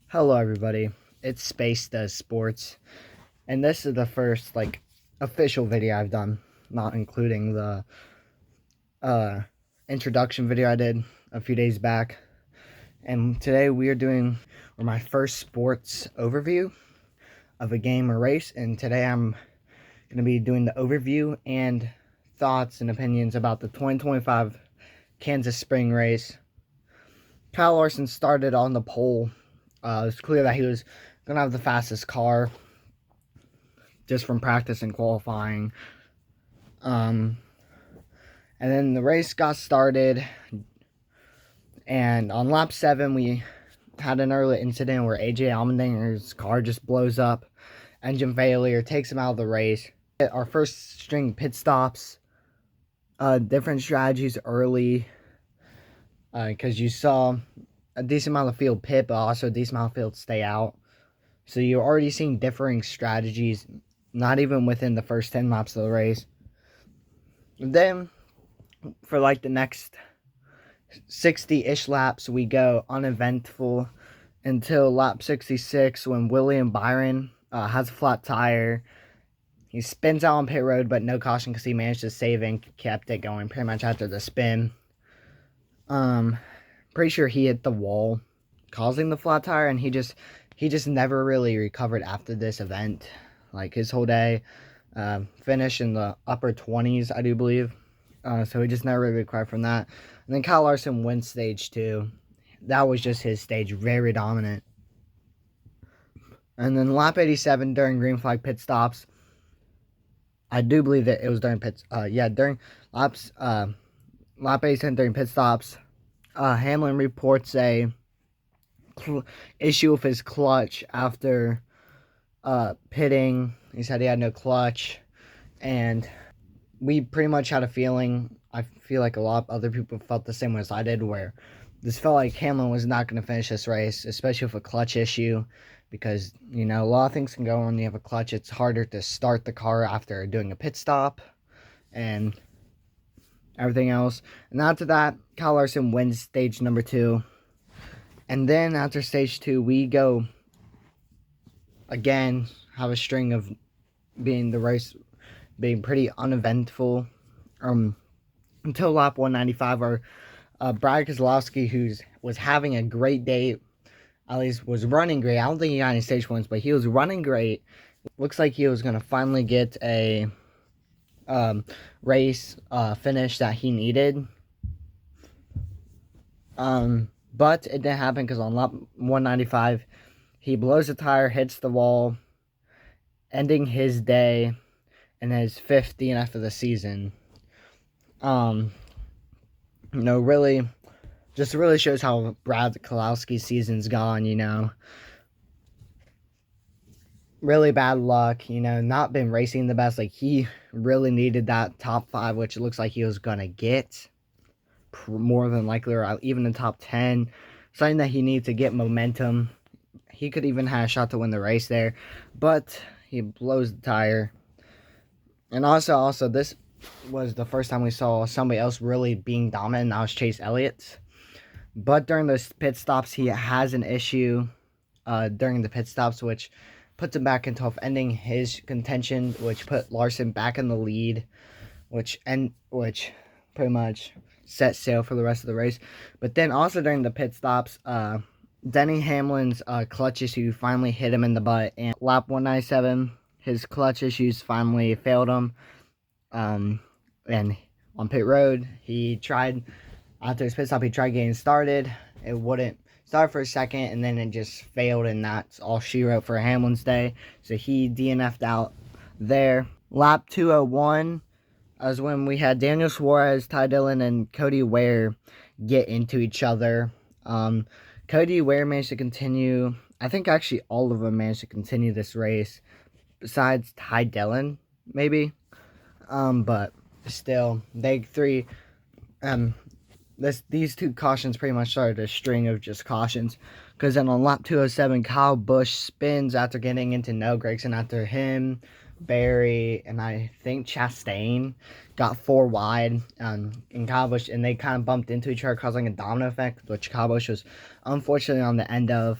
Hello everybody, it's Space Does Sports, and this is the first official video I've done, not including the introduction video I did a few days back. And today we are doing my first sports overview of a game or race, and today I'm going to be doing the overview and thoughts and opinions about the 2025 Kansas Spring Race. Kyle Larson started on the pole. It's clear that he was going to have the fastest car just from practice and qualifying. And then the race got started, and on lap 7 we had an early incident where AJ Allmendinger's car just blows up, engine failure, takes him out of the race. Our first string pit stops, different strategies early, because you saw a decent amount of field pit, but also a decent amount of field stay out. So you're already seeing differing strategies, not even within the first 10 laps of the race. And then, for the next 60-ish laps, we go uneventful until lap 66 when William Byron has a flat tire. He spins out on pit road, but no caution because he managed to save and kept it going pretty much after the spin. Pretty sure he hit the wall, causing the flat tire, and he just never really recovered after this event. Like his whole day, finished in the upper 20s, I do believe. So he just never really recovered from that. And then Kyle Larson wins stage 2. That was just his stage, very dominant. And then lap 87 during green flag pit stops. I do believe that it was during during lap 87 during pit stops. Hamlin reports a issue with his clutch after pitting. He said he had no clutch, and we pretty much had a feeling, I feel like a lot of other people felt the same way as I did, where this felt like Hamlin was not going to finish this race, especially with a clutch issue, because, a lot of things can go on when you have a clutch. It's harder to start the car after doing a pit stop and everything else. And after that, Kyle Larson wins stage number 2. And then after stage 2, we go again, have a string of the race being pretty uneventful until lap 195, where Brad Keselowski, who was having a great day, at least was running great. I don't think he got any stage points, but he was running great. Looks like he was going to finally get a race finish that he needed. But it didn't happen because on lap 195, he blows a tire, hits the wall, ending his day and his 5th DNF of the season. Really shows how Brad Keselowski's season's gone, Really bad luck, not been racing the best. Like, he really needed that top 5, which it looks like he was going to get more than likely, or even the top 10. Something that he needs to get momentum. He could even have a shot to win the race there, but he blows the tire. And also, this was the first time we saw somebody else really being dominant, and that was Chase Elliott. But during those pit stops, he has an issue during the pit stops, which puts him back into ending his contention, which put Larson back in the lead, which pretty much set sail for the rest of the race. But then also during the pit stops, Denny Hamlin's clutch issue finally hit him in the butt, and lap 197, his clutch issues finally failed him. And on pit road, after his pit stop, he tried getting started. It wouldn't start for a second, and then it just failed, and that's all she wrote for Hamlin's day. So he DNF'd out there. Lap 201 is when we had Daniel Suarez, Ty Dillon, and Cody Ware get into each other. Cody Ware managed to continue. I think actually all of them managed to continue this race, besides Ty Dillon, maybe. But still, they three, these two cautions pretty much started a string of just cautions. Because then on lap 207, Kyle Busch spins after getting into no Gragson. After him, Barry, and I think Chastain got 4 wide, and Kyle Busch, and they kind of bumped into each other, causing a domino effect, which Kyle Busch was unfortunately on the end of.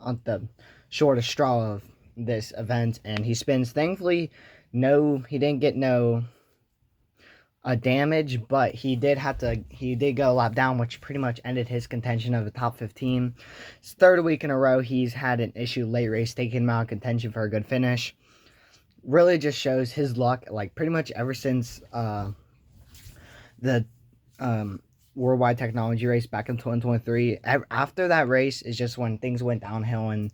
on the shortest straw of this event, and he spins. Thankfully, no, he didn't get no damage, but he did go a lap down, which pretty much ended his contention of the top 15. It's third week in a row he's had an issue late race, taking him out of contention for a good finish. Really just shows his luck, like pretty much ever since the worldwide technology race back in 2023. After that race is just when things went downhill, and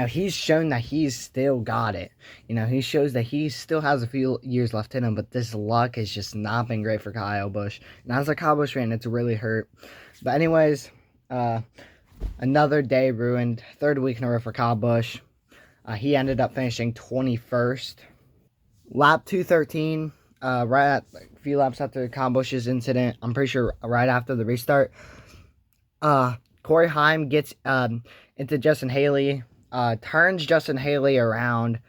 he's shown that he's still got it. He shows that he still has a few years left in him, but this luck has just not been great for Kyle Busch. And as a Kyle Busch fan, it's really hurt. But anyways, another day ruined. Third week in a row for Kyle Busch. He ended up finishing 21st. Lap 213, right at a few laps after Kyle Busch's incident, I'm pretty sure right after the restart, Corey Heim gets into Justin Haley, turns Justin Haley around,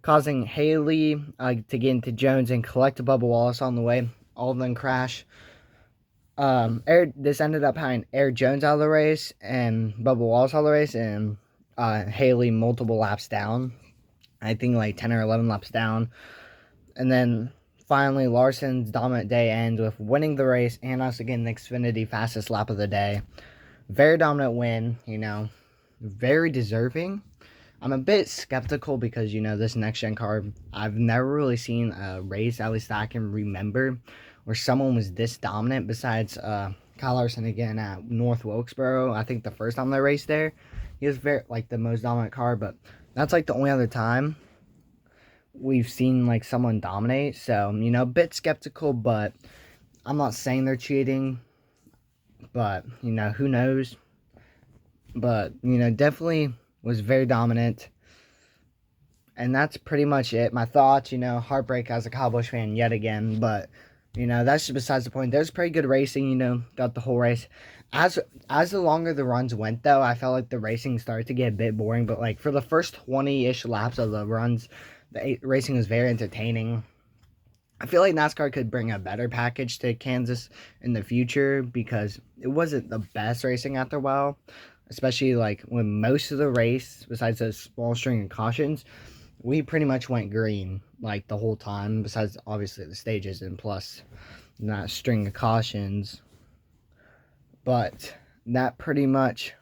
causing Haley to get into Jones and collect Bubba Wallace on the way. All of them crash. This ended up having Eric Jones out of the race and Bubba Wallace out of the race, and Haley multiple laps down. I think like 10 or 11 laps down. And then finally, Larson's dominant day ends with winning the race and us again the Xfinity fastest lap of the day. Very dominant win, very deserving. I'm a bit skeptical because, this next-gen car, I've never really seen a race, at least that I can remember, where someone was this dominant besides Kyle Larson again at North Wilkesboro. I think the first time they raced there, he was very, the most dominant car, but that's, the only other time we've seen someone dominate. So a bit skeptical, but I'm not saying they're cheating, but who knows. But definitely was very dominant, and that's pretty much it. My thoughts, heartbreak as a Kyle Busch fan yet again, but that's just besides the point. There's pretty good racing, throughout the whole race. As the longer the runs went, though, I felt like the racing started to get a bit boring, but for the first 20-ish laps of the runs, the racing was very entertaining. I feel like NASCAR could bring a better package to Kansas in the future because it wasn't the best racing after a while, especially when most of the race, besides those small string of cautions, we pretty much went green the whole time, besides obviously the stages and plus not string of cautions. But that pretty much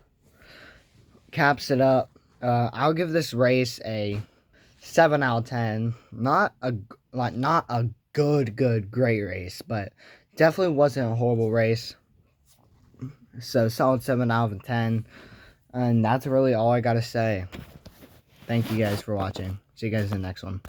caps it up. I'll give this race a 7 out of 10. Not a great race, but definitely wasn't a horrible race. So solid 7 out of 10. And that's really all I gotta say. Thank you guys for watching. See you guys in the next one.